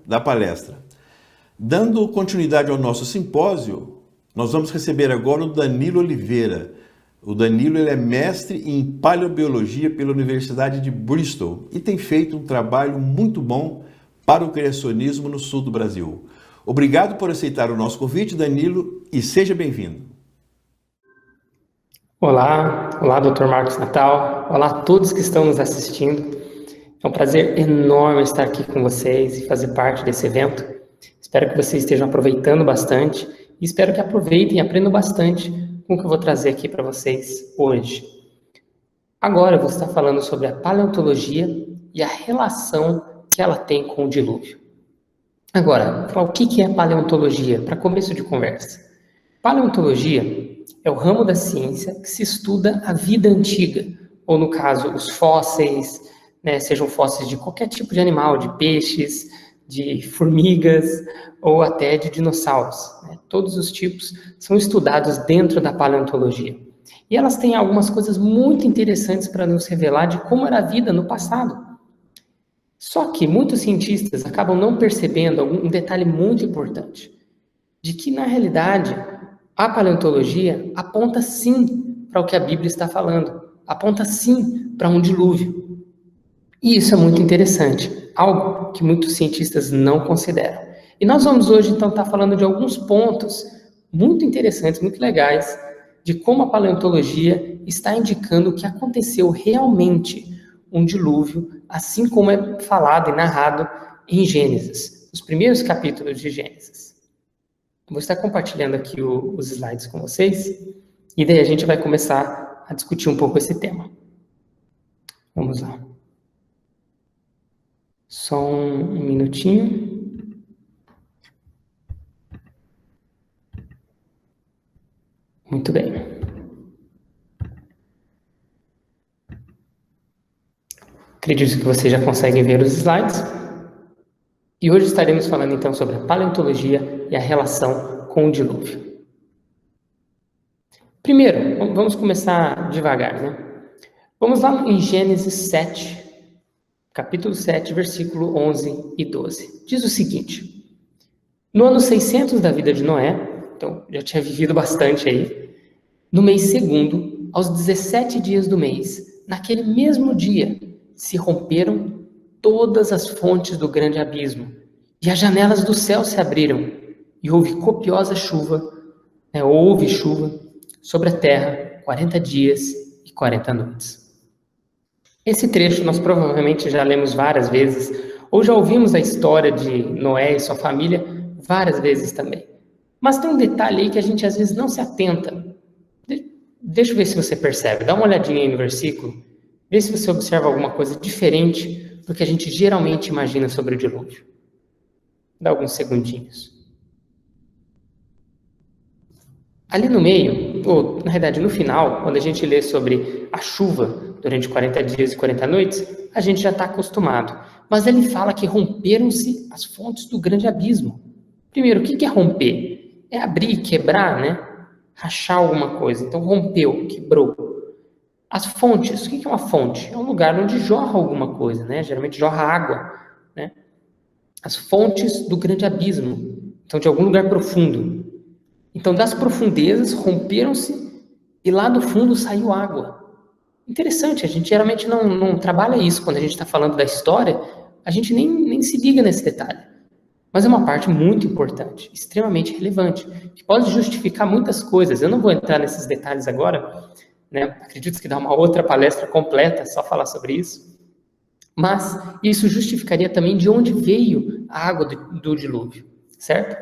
da palestra. Dando continuidade ao nosso simpósio, nós vamos receber agora o Danilo Oliveira. O Danilo ele é mestre em paleobiologia pela Universidade de Bristol e tem feito um trabalho muito bom para o criacionismo no sul do Brasil. Obrigado por aceitar o nosso convite, Danilo, e seja bem-vindo. Olá, Dr. Marcos Natal. Olá a todos que estão nos assistindo. É um prazer enorme estar aqui com vocês e fazer parte desse evento. Espero que vocês estejam aproveitando bastante e espero que aproveitem e aprendam bastante com o que eu vou trazer aqui para vocês hoje. Agora eu vou estar falando sobre a paleontologia e a relação que ela tem com o dilúvio. Agora, o que é paleontologia? Para começo de conversa. Paleontologia é o ramo da ciência que se estuda a vida antiga, ou no caso, os fósseis, sejam fósseis de qualquer tipo de animal, de peixes, de formigas ou até de dinossauros. Todos os tipos são estudados dentro da paleontologia. E elas têm algumas coisas muito interessantes para nos revelar de como era a vida no passado. Só que muitos cientistas acabam não percebendo um detalhe muito importante, de que, na realidade, a paleontologia aponta sim para o que a Bíblia está falando, aponta sim para um dilúvio. E isso é muito interessante, algo que muitos cientistas não consideram. E nós vamos hoje, então, estar falando de alguns pontos muito interessantes, muito legais, de como a paleontologia está indicando que aconteceu realmente um dilúvio, assim como é falado e narrado em Gênesis, os primeiros capítulos de Gênesis. Vou estar compartilhando aqui os slides com vocês, e daí a gente vai começar a discutir um pouco esse tema. Vamos lá. Só um minutinho. Muito bem. Acredito que vocês já conseguem ver os slides. E hoje estaremos falando então sobre a paleontologia e a relação com o dilúvio. Primeiro, vamos começar devagar, Vamos lá em Gênesis 7, capítulo 7, versículo 11 e 12. Diz o seguinte: no ano 600 da vida de Noé, então já tinha vivido bastante aí, no mês segundo, aos 17 dias do mês, naquele mesmo dia, se romperam todas as fontes do grande abismo, e as janelas do céu se abriram, e houve copiosa chuva, houve chuva sobre a terra 40 dias e 40 noites. Esse trecho nós provavelmente já lemos várias vezes, ou já ouvimos a história de Noé e sua família várias vezes também. Mas tem um detalhe aí que a gente às vezes não se atenta. Deixa eu ver se você percebe. Dá uma olhadinha aí no versículo. Vê se você observa alguma coisa diferente do que a gente geralmente imagina sobre o dilúvio. Dá alguns segundinhos. Ali no meio, ou na verdade no final, quando a gente lê sobre a chuva durante 40 dias e 40 noites, a gente já está acostumado. Mas ele fala que romperam-se as fontes do grande abismo. Primeiro, o que é romper? É abrir, quebrar, rachar alguma coisa. Então rompeu, quebrou. As fontes, o que é uma fonte? É um lugar onde jorra alguma coisa, Geralmente jorra água, As fontes do grande abismo. Então, de algum lugar profundo. Então, das profundezas romperam-se e lá do fundo saiu água. Interessante, a gente geralmente não trabalha isso quando a gente está falando da história, a gente nem se liga nesse detalhe. Mas é uma parte muito importante, extremamente relevante, que pode justificar muitas coisas. Eu não vou entrar nesses detalhes agora, Acredito que dá uma outra palestra completa só falar sobre isso. Mas isso justificaria também de onde veio a água do dilúvio, certo?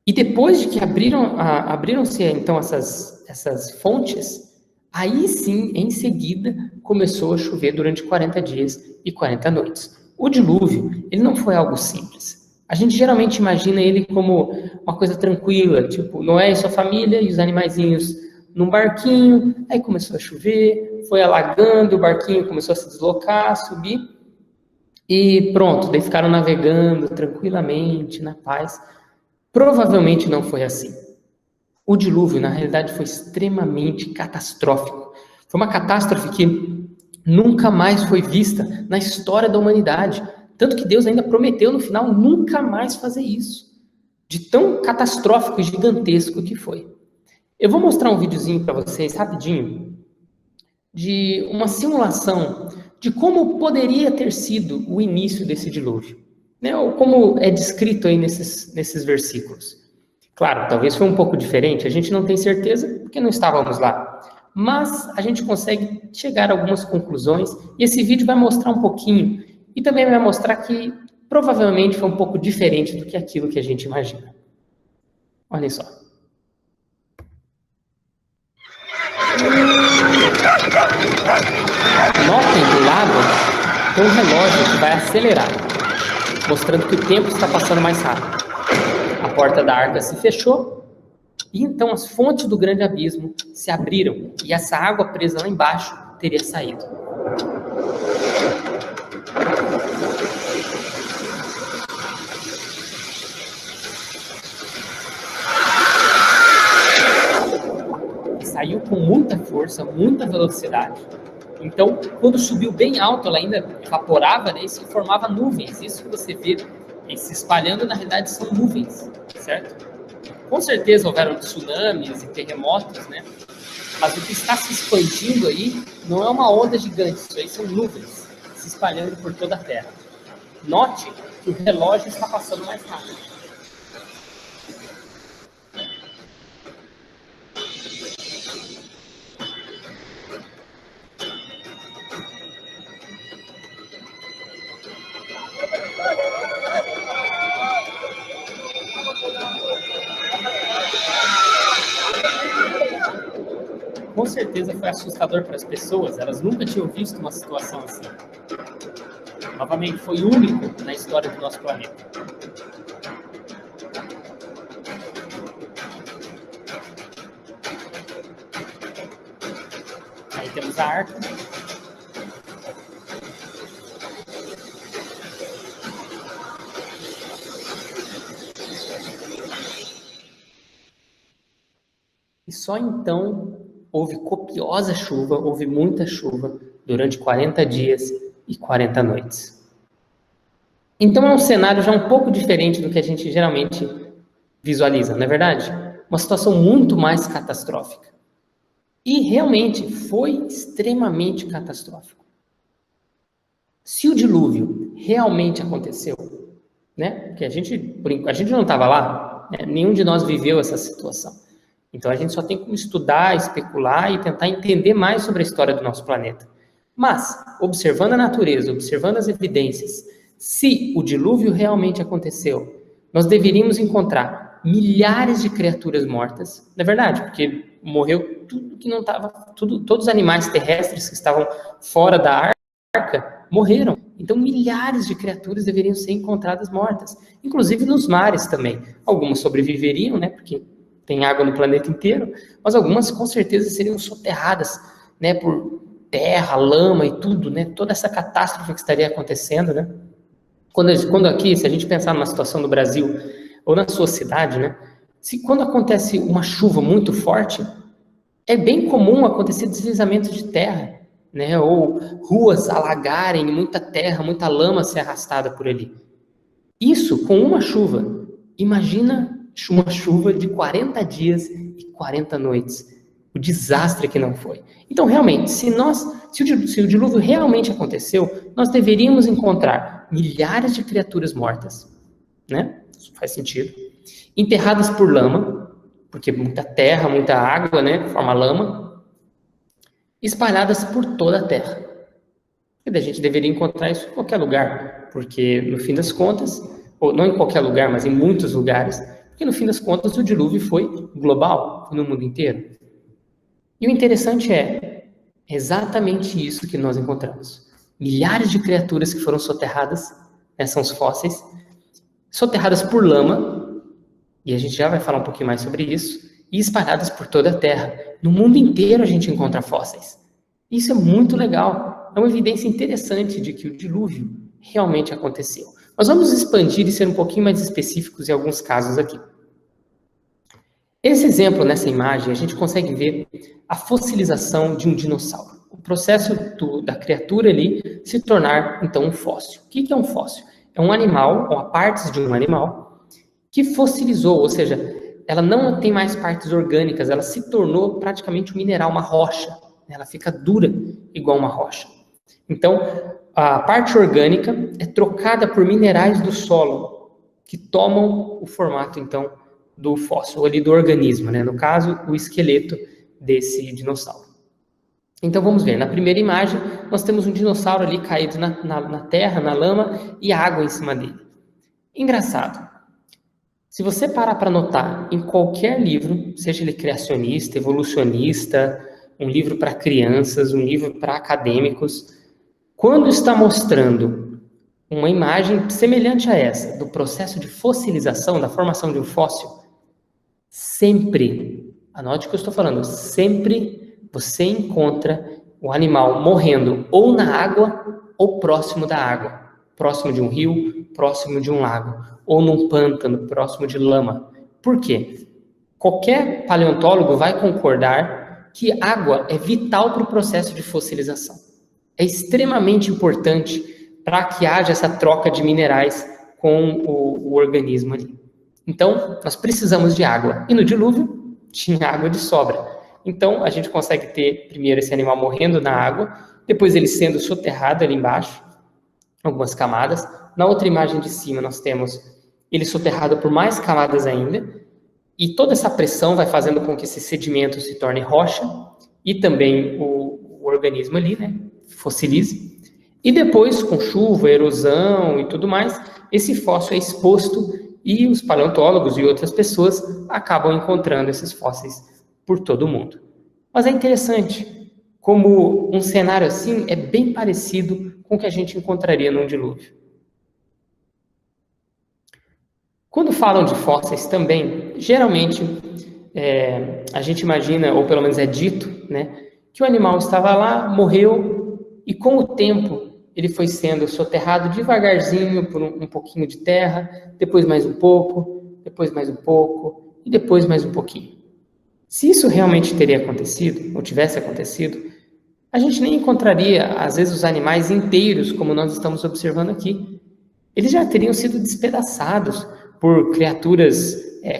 E depois de que abriram-se então essas fontes, aí sim, em seguida, começou a chover durante 40 dias e 40 noites. O dilúvio, ele não foi algo simples. A gente geralmente imagina ele como uma coisa tranquila, tipo Noé e sua família e os animaizinhos num barquinho, aí começou a chover, foi alagando, o barquinho começou a se deslocar, a subir, e pronto, daí ficaram navegando tranquilamente, na paz. Provavelmente não foi assim. O dilúvio, na realidade, foi extremamente catastrófico. Foi uma catástrofe que nunca mais foi vista na história da humanidade. Tanto que Deus ainda prometeu no final nunca mais fazer isso, de tão catastrófico e gigantesco que foi. Eu vou mostrar um videozinho para vocês, rapidinho, de uma simulação de como poderia ter sido o início desse dilúvio, né? Ou como é descrito aí nesses versículos. Claro, talvez foi um pouco diferente, a gente não tem certeza, porque não estávamos lá. Mas a gente consegue chegar a algumas conclusões, e esse vídeo vai mostrar um pouquinho, e também vai mostrar que provavelmente foi um pouco diferente do que aquilo que a gente imagina. Olhem só. Notem do lado, tem um relógio que vai acelerar, mostrando que o tempo está passando mais rápido. A porta da arca se fechou, e então as fontes do grande abismo se abriram, e essa água presa lá embaixo teria saído. Saiu com muita força, muita velocidade. Então, quando subiu bem alto, ela ainda evaporava, né, e se formava nuvens. Isso que você vê se espalhando, na realidade, são nuvens, certo? Com certeza houveram tsunamis e terremotos, né? Mas o que está se expandindo aí não é uma onda gigante, isso aí são nuvens se espalhando por toda a Terra. Note que o relógio está passando mais rápido. Com certeza foi assustador para as pessoas, elas nunca tinham visto uma situação assim. Novamente, foi único na história do nosso planeta. Aí temos a arca. E só então houve copiosa chuva, houve muita chuva durante 40 dias e 40 noites. Então é um cenário já um pouco diferente do que a gente geralmente visualiza, não é verdade? Uma situação muito mais catastrófica. E realmente foi extremamente catastrófico. Se o dilúvio realmente aconteceu, né? Porque a gente não estava lá, né? Nenhum de nós viveu essa situação. Então a gente só tem como estudar, especular e tentar entender mais sobre a história do nosso planeta. Mas, observando a natureza, observando as evidências, se o dilúvio realmente aconteceu, nós deveríamos encontrar milhares de criaturas mortas, não é verdade? Porque morreu tudo que não estava, todos os animais terrestres que estavam fora da arca morreram. Então milhares de criaturas deveriam ser encontradas mortas, inclusive nos mares também. Algumas sobreviveriam, né? Porque tem água no planeta inteiro, mas algumas com certeza seriam soterradas, né, por terra, lama e tudo, né, toda essa catástrofe que estaria acontecendo, né. Quando aqui, se a gente pensar numa situação no Brasil, ou na sua cidade, né, quando acontece uma chuva muito forte, é bem comum acontecer deslizamento de terra, né, ou ruas alagarem, muita terra, muita lama ser arrastada por ali. Isso com uma chuva. Imagina uma chuva de 40 dias e 40 noites. O desastre que não foi. Então, realmente, se o dilúvio realmente aconteceu, nós deveríamos encontrar milhares de criaturas mortas, né? Isso faz sentido. Enterradas por lama, porque muita terra, muita água, né? Forma lama. Espalhadas por toda a terra. E a gente deveria encontrar isso em qualquer lugar, porque, no fim das contas, ou não em qualquer lugar, mas em muitos lugares, porque no fim das contas o dilúvio foi global, foi no mundo inteiro. E o interessante é exatamente isso que nós encontramos. Milhares de criaturas que foram soterradas, né, são os fósseis, soterradas por lama, e a gente já vai falar um pouquinho mais sobre isso, e espalhadas por toda a Terra. No mundo inteiro a gente encontra fósseis. Isso é muito legal, é uma evidência interessante de que o dilúvio realmente aconteceu. Nós vamos expandir e ser um pouquinho mais específicos em alguns casos aqui. Esse exemplo, nessa imagem, a gente consegue ver a fossilização de um dinossauro. O processo da criatura ali se tornar, então, um fóssil. O que é um fóssil? É um animal, ou partes de um animal, que fossilizou, ou seja, ela não tem mais partes orgânicas, ela se tornou praticamente um mineral, uma rocha. Ela fica dura, igual uma rocha. Então, a parte orgânica é trocada por minerais do solo, que tomam o formato, então, do fóssil, ali do organismo, né? No caso, o esqueleto desse dinossauro. Então, vamos ver. Na primeira imagem, nós temos um dinossauro ali caído na terra, na lama, e água em cima dele. Engraçado. Se você parar para notar em qualquer livro, seja ele criacionista, evolucionista, um livro para crianças, um livro para acadêmicos, quando está mostrando uma imagem semelhante a essa, do processo de fossilização, da formação de um fóssil, sempre, anote o que eu estou falando, sempre você encontra o animal morrendo ou na água ou próximo da água, próximo de um rio, próximo de um lago, ou num pântano, próximo de lama. Por quê? Qualquer paleontólogo vai concordar que água é vital para o processo de fossilização. É extremamente importante para que haja essa troca de minerais com o organismo ali. Então, nós precisamos de água. E no dilúvio, tinha água de sobra. Então, a gente consegue ter, primeiro, esse animal morrendo na água, depois ele sendo soterrado ali embaixo, algumas camadas. Na outra imagem de cima, nós temos ele soterrado por mais camadas ainda, e toda essa pressão vai fazendo com que esse sedimento se torne rocha, e também o organismo ali, né, fossilize. E depois, com chuva, erosão e tudo mais, esse fóssil é exposto e os paleontólogos e outras pessoas acabam encontrando esses fósseis por todo o mundo. Mas é interessante como um cenário assim é bem parecido com o que a gente encontraria num dilúvio. Quando falam de fósseis também, geralmente a gente imagina, ou pelo menos é dito, né, que o animal estava lá, morreu, e com o tempo ele foi sendo soterrado devagarzinho por um pouquinho de terra, depois mais um pouco, depois mais um pouco, e depois mais um pouquinho. Se isso realmente teria acontecido, ou tivesse acontecido, a gente nem encontraria, às vezes, os animais inteiros, como nós estamos observando aqui. Eles já teriam sido despedaçados por criaturas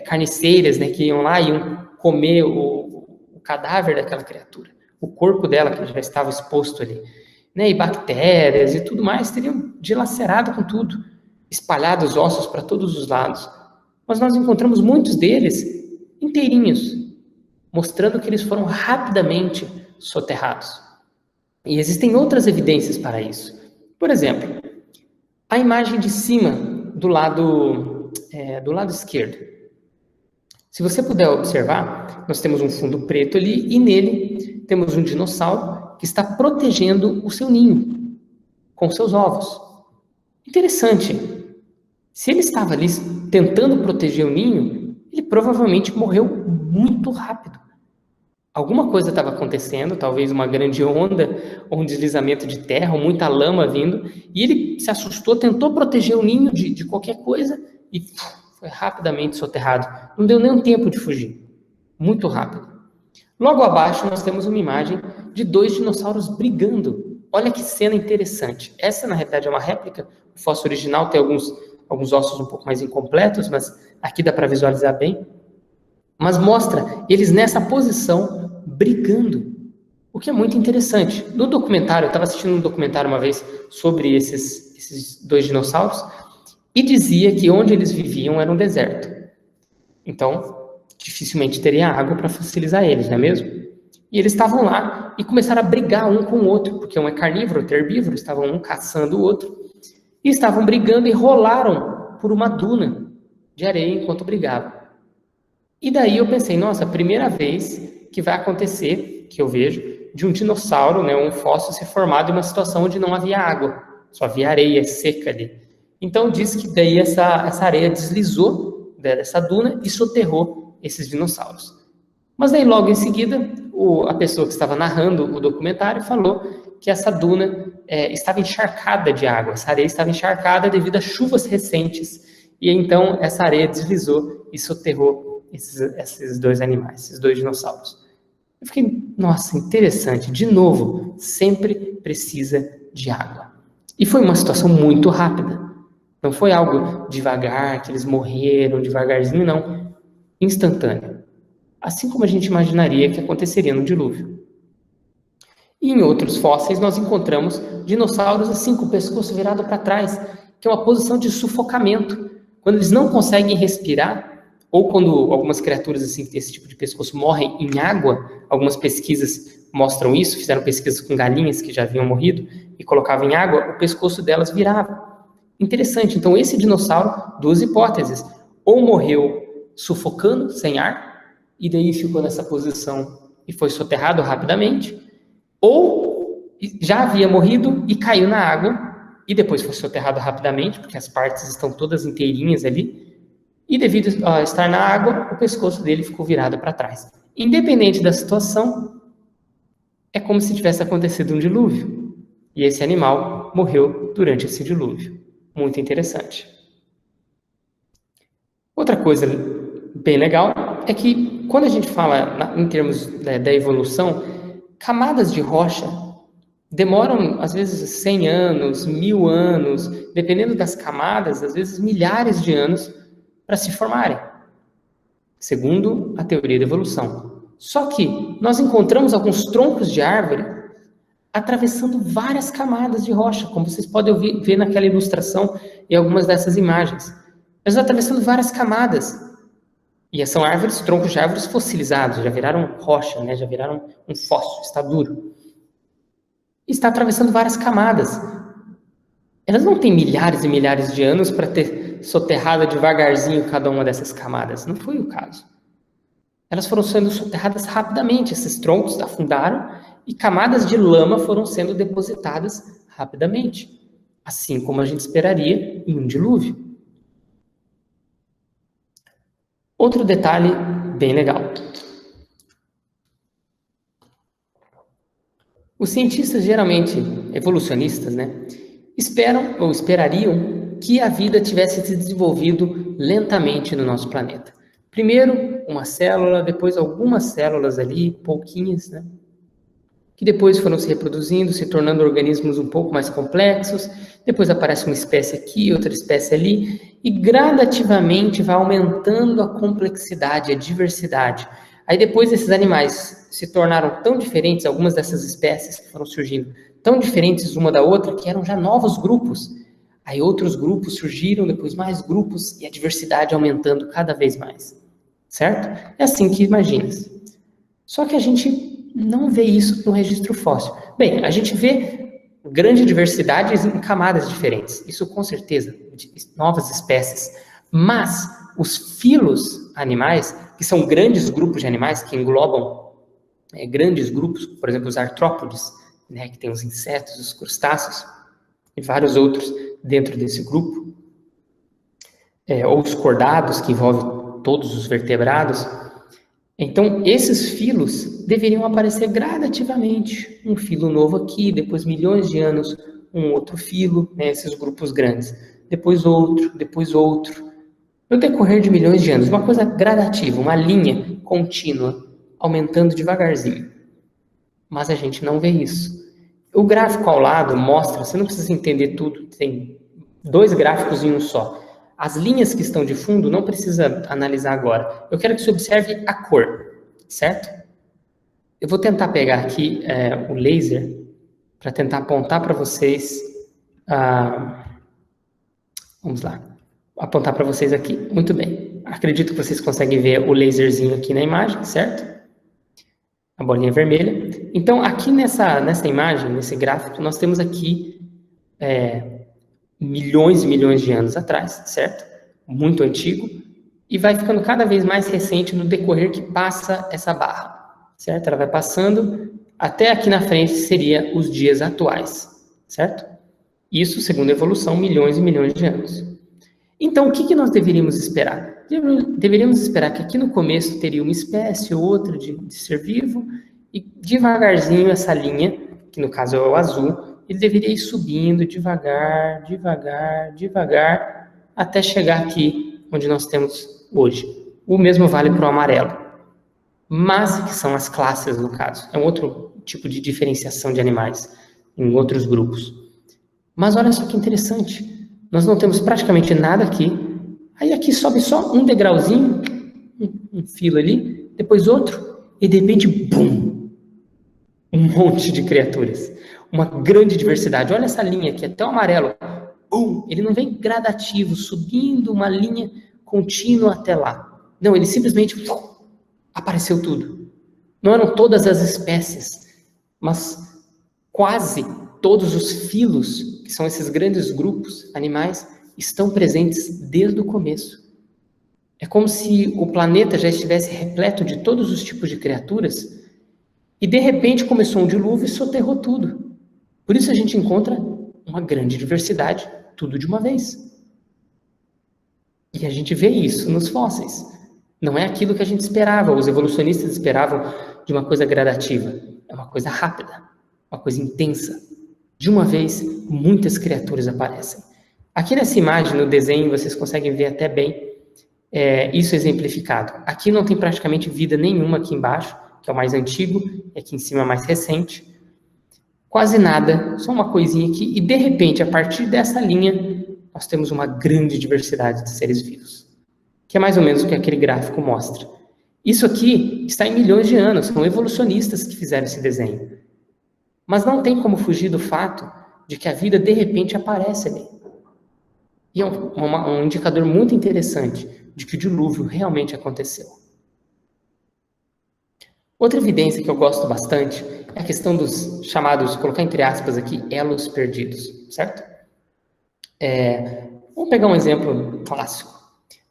carniceiras, né, que iam lá e iam comer o cadáver daquela criatura, o corpo dela que já estava exposto ali, né, e bactérias e tudo mais teriam dilacerado com tudo, espalhado os ossos para todos os lados. Mas nós encontramos muitos deles inteirinhos, mostrando que eles foram rapidamente soterrados. E existem outras evidências para isso. Por exemplo, a imagem de cima do lado esquerdo. Se você puder observar, nós temos um fundo preto ali e nele temos um dinossauro que está protegendo o seu ninho com seus ovos. Interessante. Se ele estava ali tentando proteger o ninho, ele provavelmente morreu muito rápido. Alguma coisa estava acontecendo, talvez uma grande onda, ou um deslizamento de terra, ou muita lama vindo, e ele se assustou, tentou proteger o ninho de qualquer coisa, e foi rapidamente soterrado. Não deu nem um tempo de fugir. Muito rápido. Logo abaixo, nós temos uma imagem de 2 dinossauros brigando. Olha que cena interessante. Essa, na realidade, é uma réplica. O fóssil original tem alguns ossos um pouco mais incompletos, mas aqui dá para visualizar bem. Mas mostra eles nessa posição, brigando. O que é muito interessante. No documentário, eu estava assistindo um documentário uma vez sobre esses 2 dinossauros, e dizia que onde eles viviam era um deserto. Então, dificilmente teria água para fossilizar eles, não é mesmo? E eles estavam lá e começaram a brigar um com o outro, porque um é carnívoro, outro é herbívoro, estavam um caçando o outro, e estavam brigando e rolaram por uma duna de areia enquanto brigavam. E daí eu pensei, nossa, a primeira vez que vai acontecer, que eu vejo, de um dinossauro, né, um fóssil ser formado em uma situação onde não havia água, só havia areia seca ali. Então diz que daí essa areia deslizou dessa duna e soterrou esses dinossauros. Mas daí logo em seguida, a pessoa que estava narrando o documentário falou que essa duna estava encharcada de água, essa areia estava encharcada devido a chuvas recentes, e então essa areia deslizou e soterrou esses 2 animais, esses 2 dinossauros. Eu fiquei, nossa, interessante. De novo, sempre precisa de água. E foi uma situação muito rápida. Não foi algo devagar, que eles morreram devagarzinho, não. Instantâneo. Assim como a gente imaginaria que aconteceria no dilúvio. E em outros fósseis nós encontramos dinossauros assim, com o pescoço virado para trás, que é uma posição de sufocamento. Quando eles não conseguem respirar, ou quando algumas criaturas assim, desse tipo de pescoço morrem em água, algumas pesquisas mostram isso, fizeram pesquisas com galinhas que já haviam morrido e colocavam em água, o pescoço delas virava. Interessante, então esse dinossauro, duas hipóteses, ou morreu sufocando, sem ar, e daí ficou nessa posição e foi soterrado rapidamente, ou já havia morrido e caiu na água, e depois foi soterrado rapidamente, porque as partes estão todas inteirinhas ali, e devido a estar na água, o pescoço dele ficou virado para trás. Independente da situação, é como se tivesse acontecido um dilúvio. E esse animal morreu durante esse dilúvio. Muito interessante. Outra coisa bem legal é que quando a gente fala em termos da evolução, camadas de rocha demoram, às vezes, 100 anos, 1000 anos, dependendo das camadas, às vezes milhares de anos, para se formarem, segundo a teoria da evolução. Só que nós encontramos alguns troncos de árvore atravessando várias camadas de rocha, como vocês podem ver naquela ilustração e algumas dessas imagens. Eles atravessando várias camadas. E são árvores, troncos de árvores fossilizados, já viraram rocha, né? Já viraram um fóssil, está duro. E está atravessando várias camadas. Elas não têm milhares e milhares de anos para ter soterrado devagarzinho cada uma dessas camadas. Não foi o caso. Elas foram sendo soterradas rapidamente. Esses troncos afundaram e camadas de lama foram sendo depositadas rapidamente. Assim como a gente esperaria em um dilúvio. Outro detalhe bem legal. Os cientistas, geralmente evolucionistas, né, esperam ou esperariam que a vida tivesse se desenvolvido lentamente no nosso planeta. Primeiro, uma célula, depois algumas células ali, pouquinhas, né, que depois foram se reproduzindo, se tornando organismos um pouco mais complexos, depois aparece uma espécie aqui, outra espécie ali, e gradativamente vai aumentando a complexidade, a diversidade. Aí depois esses animais se tornaram tão diferentes, algumas dessas espécies que foram surgindo, tão diferentes uma da outra, que eram já novos grupos. Aí outros grupos surgiram, depois mais grupos, e a diversidade aumentando cada vez mais. Certo? É assim que imaginas. Só que a gente não vê isso no registro fóssil. Bem, a gente vê grande diversidade em camadas diferentes. Isso com certeza, de novas espécies. Mas os filos animais, que são grandes grupos de animais que englobam grandes grupos, por exemplo, os artrópodes, né, que tem os insetos, os crustáceos e vários outros dentro desse grupo, ou os cordados, que envolvem todos os vertebrados. Então, esses filos deveriam aparecer gradativamente. Um filo novo aqui, depois milhões de anos, um outro filo, né, esses grupos grandes. Depois outro, depois outro. No decorrer de milhões de anos, uma coisa gradativa, uma linha contínua, aumentando devagarzinho. Mas a gente não vê isso. O gráfico ao lado mostra, você não precisa entender tudo, tem 2 gráficos em um só. As linhas que estão de fundo não precisa analisar agora. Eu quero que você observe a cor, certo? Eu vou tentar pegar aqui o laser para tentar apontar para vocês. Vamos lá. Apontar para vocês aqui. Muito bem. Acredito que vocês conseguem ver o laserzinho aqui na imagem, certo? A bolinha vermelha. Então, aqui nessa imagem, nesse gráfico, nós temos aqui milhões e milhões de anos atrás, certo? Muito antigo, e vai ficando cada vez mais recente no decorrer que passa essa barra, certo? Ela vai passando até aqui na frente seria os dias atuais, certo? Isso, segundo a evolução, milhões e milhões de anos. Então, o que nós deveríamos esperar? Deveríamos esperar que aqui no começo teria uma espécie ou outra de ser vivo, e devagarzinho essa linha, que no caso é o azul, ele deveria ir subindo devagar, devagar, devagar, até chegar aqui onde nós temos hoje. O mesmo vale para o amarelo. mas que são as classes, no caso. É um outro tipo de diferenciação de animais em outros grupos. Mas olha só que interessante. Nós não temos praticamente nada aqui. Aí aqui sobe só um degrauzinho, um filo ali, depois outro, e de repente, bum! Um monte de criaturas. Uma grande diversidade. Olha essa linha aqui, até o amarelo. Bum! Ele não vem gradativo, subindo uma linha contínua até lá. Não, ele simplesmente apareceu tudo. Não eram todas as espécies, mas quase todos os filos, que são esses grandes grupos animais, estão presentes desde o começo. É como se o planeta já estivesse repleto de todos os tipos de criaturas e, de repente, começou um dilúvio e soterrou tudo. Por isso a gente encontra uma grande diversidade, tudo de uma vez. E a gente vê isso nos fósseis. Não é aquilo que a gente esperava, os evolucionistas esperavam de uma coisa gradativa. É uma coisa rápida, uma coisa intensa. De uma vez, muitas criaturas aparecem. Aqui nessa imagem, no desenho, vocês conseguem ver até bem isso exemplificado. Aqui não tem praticamente vida nenhuma aqui embaixo, que é o mais antigo, e aqui em cima é o mais recente. Quase nada, só uma coisinha aqui, e de repente, a partir dessa linha, nós temos uma grande diversidade de seres vivos, que é mais ou menos o que aquele gráfico mostra. Isso aqui está em milhões de anos, são evolucionistas que fizeram esse desenho. Mas não tem como fugir do fato de que a vida, de repente, aparece ali. E é um indicador muito interessante de que o dilúvio realmente aconteceu. Outra evidência que eu gosto bastante é a questão dos chamados, colocar entre aspas aqui, elos perdidos, certo? Vamos pegar um exemplo clássico.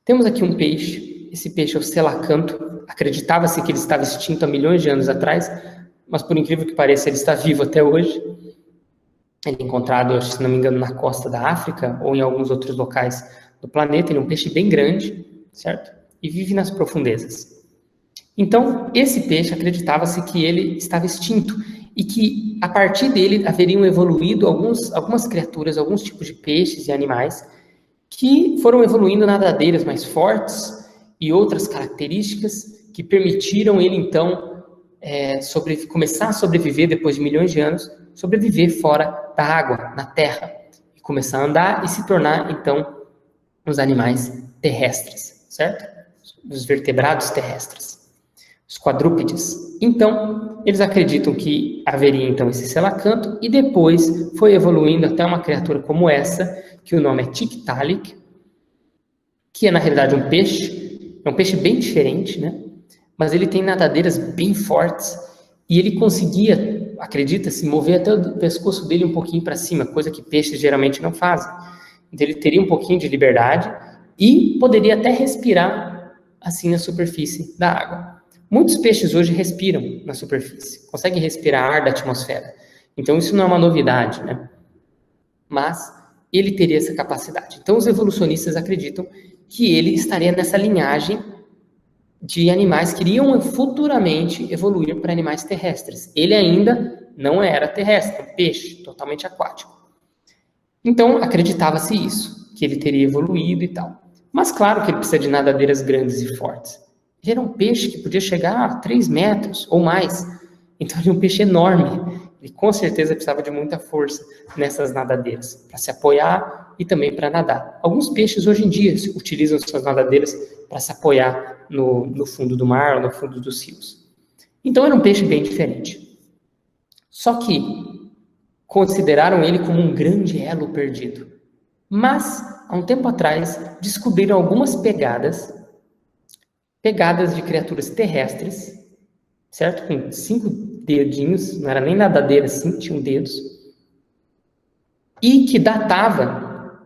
Temos aqui um peixe, esse peixe é o selacanto, acreditava-se que ele estava extinto há milhões de anos atrás, mas por incrível que pareça, ele está vivo até hoje. Ele é encontrado, se não me engano, na costa da África ou em alguns outros locais do planeta. Ele é um peixe bem grande, certo? E vive nas profundezas. Então, esse peixe acreditava-se que ele estava extinto e que, a partir dele, haveriam evoluído algumas criaturas, alguns tipos de peixes e animais que foram evoluindo nadadeiras mais fortes e outras características que permitiram ele, então, começar a sobreviver depois de milhões de anos, sobreviver fora da água, na terra, e começar a andar e se tornar, então, os animais terrestres, certo? Os vertebrados terrestres, os quadrúpedes. Então, eles acreditam que haveria, então, esse selacanto, e depois foi evoluindo até uma criatura como essa, que o nome é Tiktaalik, que é, na realidade, um peixe. É um peixe bem diferente, né? Mas ele tem nadadeiras bem fortes, e ele conseguia, acredita-se, mover até o pescoço dele um pouquinho para cima, coisa que peixes geralmente não fazem. Então, ele teria um pouquinho de liberdade e poderia até respirar assim na superfície da água. Muitos peixes hoje respiram na superfície, conseguem respirar ar da atmosfera. Então, isso não é uma novidade, né? Mas ele teria essa capacidade. Então, os evolucionistas acreditam que ele estaria nessa linhagem de animais que iriam futuramente evoluir para animais terrestres. Ele ainda não era terrestre, um peixe totalmente aquático. Então, acreditava-se isso, que ele teria evoluído e tal. Mas claro que ele precisa de nadadeiras grandes e fortes. Ele era um peixe que podia chegar a 3 metros ou mais. Então, ele é um peixe enorme. Ele com certeza precisava de muita força nessas nadadeiras, para se apoiar e também para nadar. Alguns peixes hoje em dia utilizam suas nadadeiras para se apoiar no fundo do mar ou no fundo dos rios. Então, era um peixe bem diferente. Só que consideraram ele como um grande elo perdido. Mas, há um tempo atrás, descobriram algumas pegadas de criaturas terrestres, certo? Com 5 dedinhos, não era nem nadadeira assim, tinham dedos, e que datava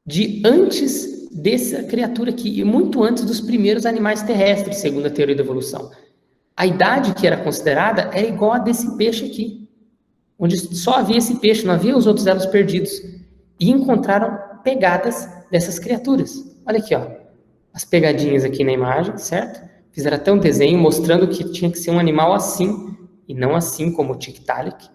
de antes dessa criatura aqui, e muito antes dos primeiros animais terrestres, segundo a teoria da evolução. A idade que era considerada era igual a desse peixe aqui, onde só havia esse peixe, não havia os outros elos perdidos. E encontraram pegadas dessas criaturas. Olha aqui, ó, as pegadinhas aqui na imagem, certo? Fizeram até um desenho mostrando que tinha que ser um animal assim, e não assim como o Tiktaalik,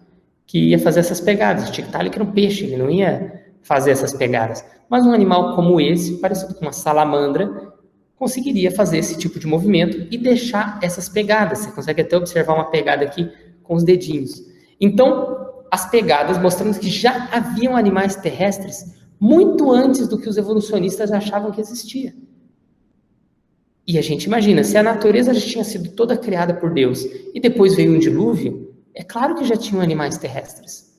que ia fazer essas pegadas. O Tiktaalik era um peixe, ele não ia fazer essas pegadas. Mas um animal como esse, parecido com uma salamandra, conseguiria fazer esse tipo de movimento e deixar essas pegadas. Você consegue até observar uma pegada aqui com os dedinhos. Então, as pegadas mostrando que já haviam animais terrestres muito antes do que os evolucionistas achavam que existia. E a gente imagina, se a natureza já tinha sido toda criada por Deus e depois veio um dilúvio, é claro que já tinham animais terrestres.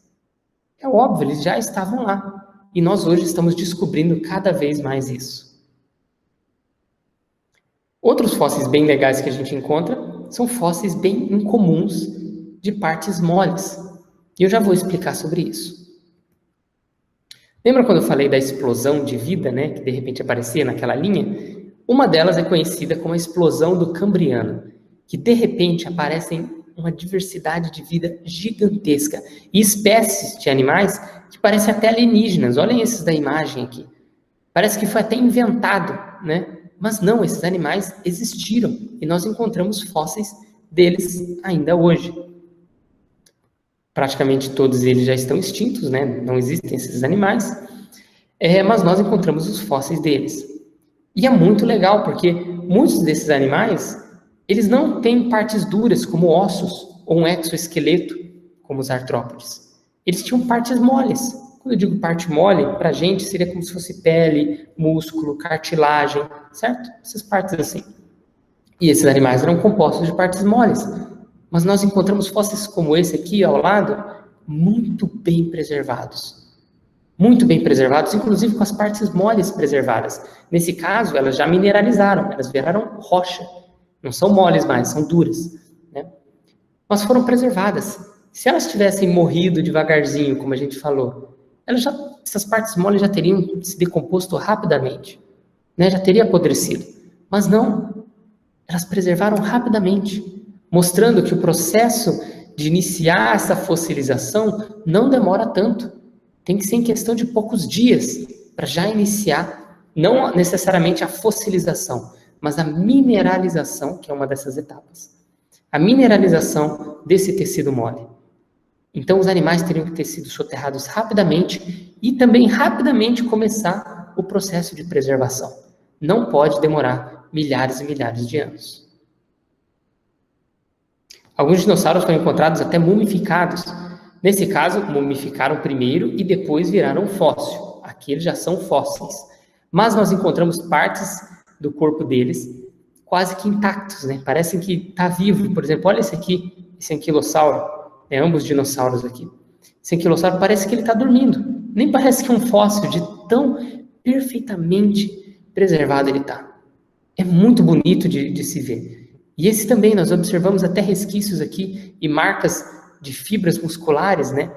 É óbvio, eles já estavam lá. E nós hoje estamos descobrindo cada vez mais isso. Outros fósseis bem legais que a gente encontra são fósseis bem incomuns de partes moles. E eu já vou explicar sobre isso. Lembra quando eu falei da explosão de vida, né, que de repente aparecia naquela linha? Uma delas é conhecida como a explosão do Cambriano, que de repente aparecem uma diversidade de vida gigantesca e espécies de animais que parecem até alienígenas. Olhem esses da imagem aqui. Parece que foi até inventado, né? Mas não, esses animais existiram e nós encontramos fósseis deles ainda hoje. Praticamente todos eles já estão extintos, né? Não existem esses animais, mas nós encontramos os fósseis deles. E é muito legal, porque muitos desses animais, eles não têm partes duras, como ossos, ou um exoesqueleto, como os artrópodes. Eles tinham partes moles. Quando eu digo parte mole, para a gente seria como se fosse pele, músculo, cartilagem, certo? Essas partes assim. E esses animais eram compostos de partes moles. Mas nós encontramos fósseis como esse aqui ao lado, muito bem preservados. Muito bem preservados, inclusive com as partes moles preservadas. Nesse caso, elas já mineralizaram, elas viraram rocha. Não são moles mais, são duras, né? Mas foram preservadas. Se elas tivessem morrido devagarzinho, como a gente falou, essas partes moles já teriam se decomposto rapidamente, né? Já teria apodrecido. Mas não, elas preservaram rapidamente, mostrando que o processo de iniciar essa fossilização não demora tanto. Tem que ser em questão de poucos dias para já iniciar, não necessariamente a fossilização, mas a mineralização, que é uma dessas etapas. A mineralização desse tecido mole. Então, os animais teriam que ter sido soterrados rapidamente e também rapidamente começar o processo de preservação. Não pode demorar milhares e milhares de anos. Alguns dinossauros foram encontrados até mumificados. Nesse caso, mumificaram primeiro e depois viraram fóssil. Aqui eles já são fósseis. Mas nós encontramos partes do corpo deles quase que intactos, né? Parecem que está vivo. Por exemplo, olha esse aqui, esse anquilossauro. Ambos dinossauros aqui. Esse anquilossauro parece que ele está dormindo. Nem parece que é um fóssil de tão perfeitamente preservado ele está. É muito bonito de se ver. E esse também, nós observamos até resquícios aqui e marcas de fibras musculares, né?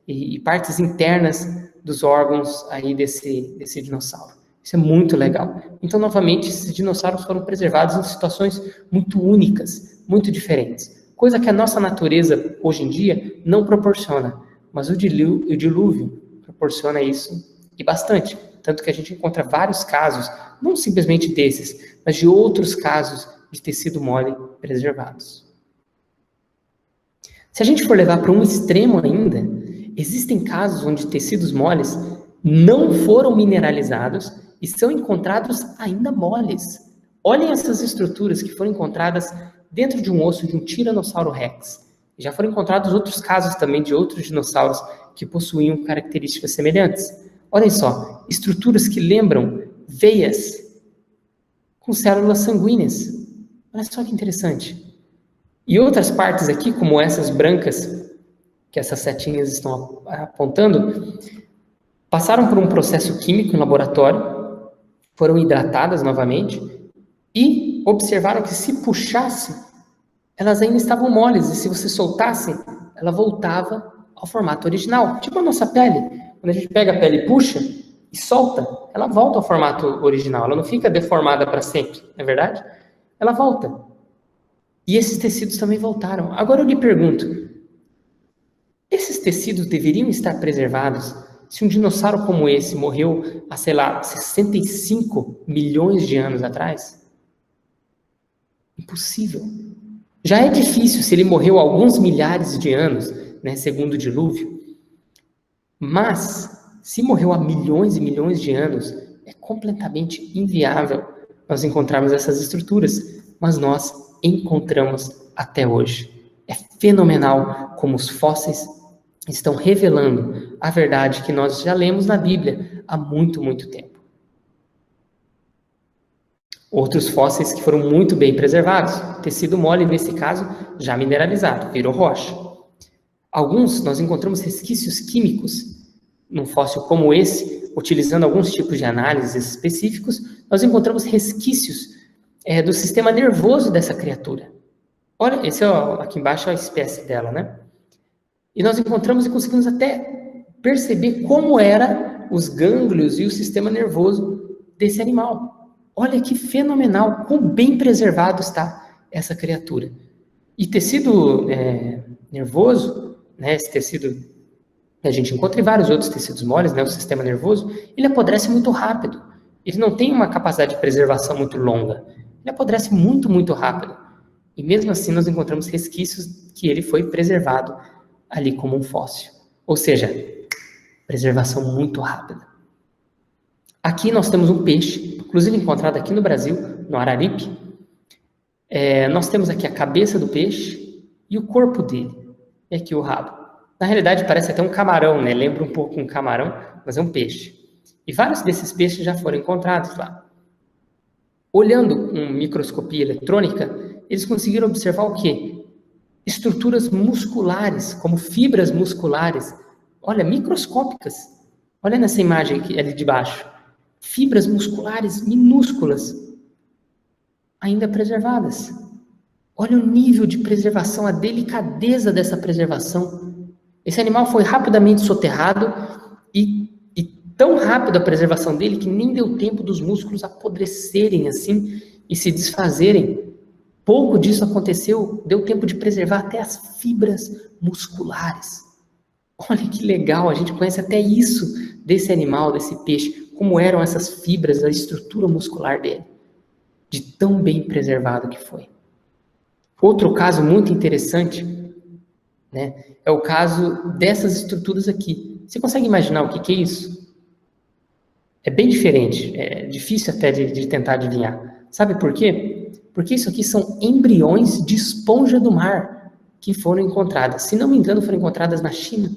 E partes internas dos órgãos aí desse dinossauro. Isso é muito legal. Então, novamente, esses dinossauros foram preservados em situações muito únicas, muito diferentes. Coisa que a nossa natureza, hoje em dia, não proporciona. Mas o dilúvio proporciona isso, e bastante. Tanto que a gente encontra vários casos, não simplesmente desses, mas de outros casos de tecido mole preservados. Se a gente for levar para um extremo ainda, existem casos onde tecidos moles não foram mineralizados e são encontrados ainda moles. Olhem essas estruturas que foram encontradas dentro de um osso de um Tiranossauro Rex. Já foram encontrados outros casos também de outros dinossauros que possuíam características semelhantes. Olhem só, estruturas que lembram veias com células sanguíneas. Olha só que interessante. E outras partes aqui, como essas brancas, que essas setinhas estão apontando, passaram por um processo químico em laboratório, foram hidratadas novamente e observaram que se puxasse, elas ainda estavam moles, e se você soltasse, ela voltava ao formato original, tipo a nossa pele. Quando a gente pega a pele e puxa e solta, ela volta ao formato original, ela não fica deformada para sempre, não é verdade? Ela volta. E esses tecidos também voltaram. Agora eu lhe pergunto, esses tecidos deveriam estar preservados se um dinossauro como esse morreu há, sei lá, 65 milhões de anos atrás? Impossível. Já é difícil se ele morreu há alguns milhares de anos, né, segundo o dilúvio. Mas, se morreu há milhões e milhões de anos, é completamente inviável nós encontrarmos essas estruturas, mas nós encontramos até hoje. É fenomenal como os fósseis estão revelando a verdade que nós já lemos na Bíblia há muito, muito tempo. Outros fósseis que foram muito bem preservados, tecido mole, nesse caso, já mineralizado, virou rocha. Alguns, nós encontramos resquícios químicos num fóssil como esse, utilizando alguns tipos de análises específicos, nós encontramos resquícios do sistema nervoso dessa criatura. Olha, esse aqui embaixo é a espécie dela, né? E nós encontramos e conseguimos até perceber como eram os gânglios e o sistema nervoso desse animal. Olha que fenomenal, quão bem preservado está essa criatura. E tecido nervoso, né, esse tecido a gente encontra em vários outros tecidos moles, né, o sistema nervoso, ele apodrece muito rápido. Ele não tem uma capacidade de preservação muito longa. Ele apodrece muito, muito rápido. E mesmo assim nós encontramos resquícios que ele foi preservado ali como um fóssil. Ou seja, preservação muito rápida. Aqui nós temos um peixe, inclusive encontrado aqui no Brasil, no Araripe. Nós temos aqui a cabeça do peixe e o corpo dele. E aqui o rabo. Na realidade parece até um camarão, né? Lembra um pouco um camarão, mas é um peixe. E vários desses peixes já foram encontrados lá. Olhando com microscopia eletrônica, eles conseguiram observar o quê? Estruturas musculares, como fibras musculares. Olha, microscópicas. Olha nessa imagem aqui, ali de baixo. Fibras musculares minúsculas, ainda preservadas. Olha o nível de preservação, a delicadeza dessa preservação. Esse animal foi rapidamente soterrado e tão rápido a preservação dele que nem deu tempo dos músculos apodrecerem assim e se desfazerem. Pouco disso aconteceu, deu tempo de preservar até as fibras musculares. Olha que legal, a gente conhece até isso desse animal, desse peixe, como eram essas fibras, a estrutura muscular dele, de tão bem preservado que foi. Outro caso muito interessante, né, é o caso dessas estruturas aqui. Você consegue imaginar o que é isso? É bem diferente, é difícil até de tentar adivinhar. Sabe por quê? Porque isso aqui são embriões de esponja do mar que foram encontradas. Se não me engano, foram encontradas na China.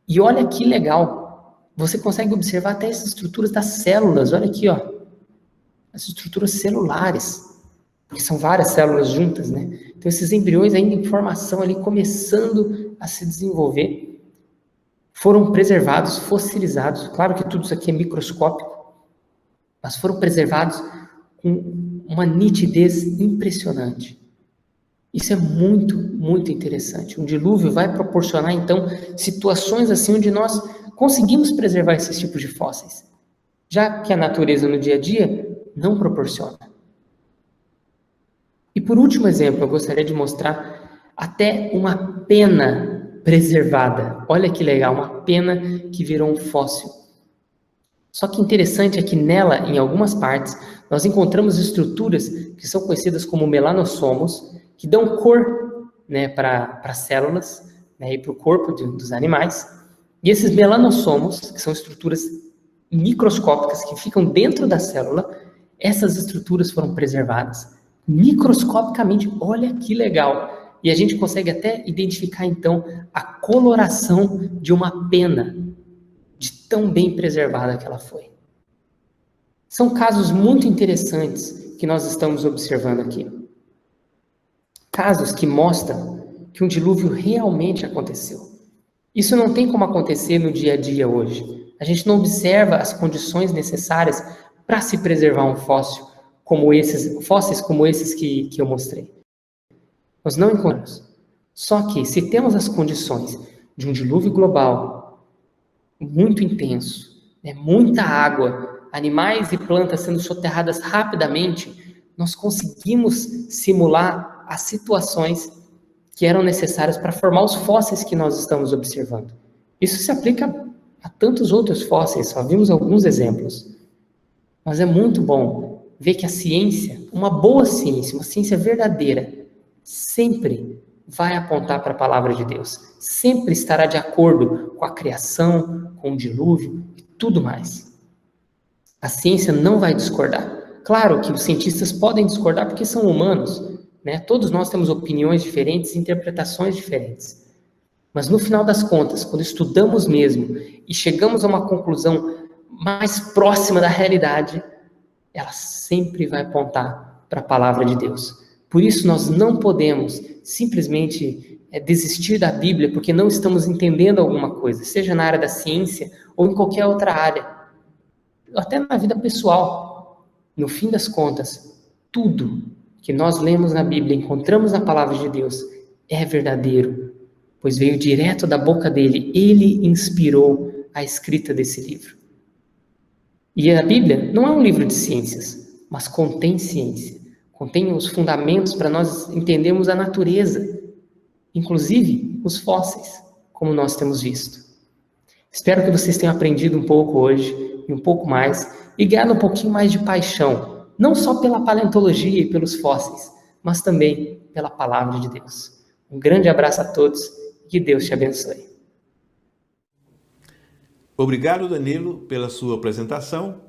E olha que legal, você consegue observar até essas estruturas das células. Olha aqui, ó, as estruturas celulares, porque são várias células juntas, né? Então esses embriões ainda em formação ali, começando a se desenvolver, foram preservados, fossilizados. Claro que tudo isso aqui é microscópico, mas foram preservados com uma nitidez impressionante. Isso é muito, muito interessante. Um dilúvio vai proporcionar, então, situações assim onde nós conseguimos preservar esses tipos de fósseis, já que a natureza no dia a dia não proporciona. E por último exemplo, eu gostaria de mostrar até uma pena preservada. Olha que legal, uma pena que virou um fóssil. Só que interessante é que nela, em algumas partes, nós encontramos estruturas que são conhecidas como melanossomos, que dão cor, né, para as células, né, e para o corpo dos animais. E esses melanossomos, que são estruturas microscópicas que ficam dentro da célula, essas estruturas foram preservadas microscopicamente. Olha que legal! E a gente consegue até identificar, então, a coloração de uma pena, de tão bem preservada que ela foi. São casos muito interessantes que nós estamos observando aqui. Casos que mostram que um dilúvio realmente aconteceu. Isso não tem como acontecer no dia a dia hoje. A gente não observa as condições necessárias para se preservar um fóssil como esses, fósseis como esses que eu mostrei. Nós não encontramos. Só que, se temos as condições de um dilúvio global muito intenso, né, muita água, animais e plantas sendo soterradas rapidamente, nós conseguimos simular as situações que eram necessárias para formar os fósseis que nós estamos observando. Isso se aplica a tantos outros fósseis, só vimos alguns exemplos. Mas é muito bom ver que a ciência, uma boa ciência, uma ciência verdadeira, sempre vai apontar para a palavra de Deus. Sempre estará de acordo com a criação, com o dilúvio e tudo mais. A ciência não vai discordar. Claro que os cientistas podem discordar porque são humanos, né? Todos nós temos opiniões diferentes, interpretações diferentes. Mas no final das contas, quando estudamos mesmo e chegamos a uma conclusão mais próxima da realidade, ela sempre vai apontar para a palavra de Deus. Por isso nós não podemos simplesmente desistir da Bíblia porque não estamos entendendo alguma coisa, seja na área da ciência ou em qualquer outra área, até na vida pessoal. No fim das contas, tudo que nós lemos na Bíblia, encontramos na palavra de Deus, é verdadeiro, pois veio direto da boca dele. Ele inspirou a escrita desse livro. E a Bíblia não é um livro de ciências, mas contém ciência. Contém os fundamentos para nós entendermos a natureza, inclusive os fósseis, como nós temos visto. Espero que vocês tenham aprendido um pouco hoje, e um pouco mais, e ganhado um pouquinho mais de paixão, não só pela paleontologia e pelos fósseis, mas também pela palavra de Deus. Um grande abraço a todos e que Deus te abençoe. Obrigado, Danilo, pela sua apresentação.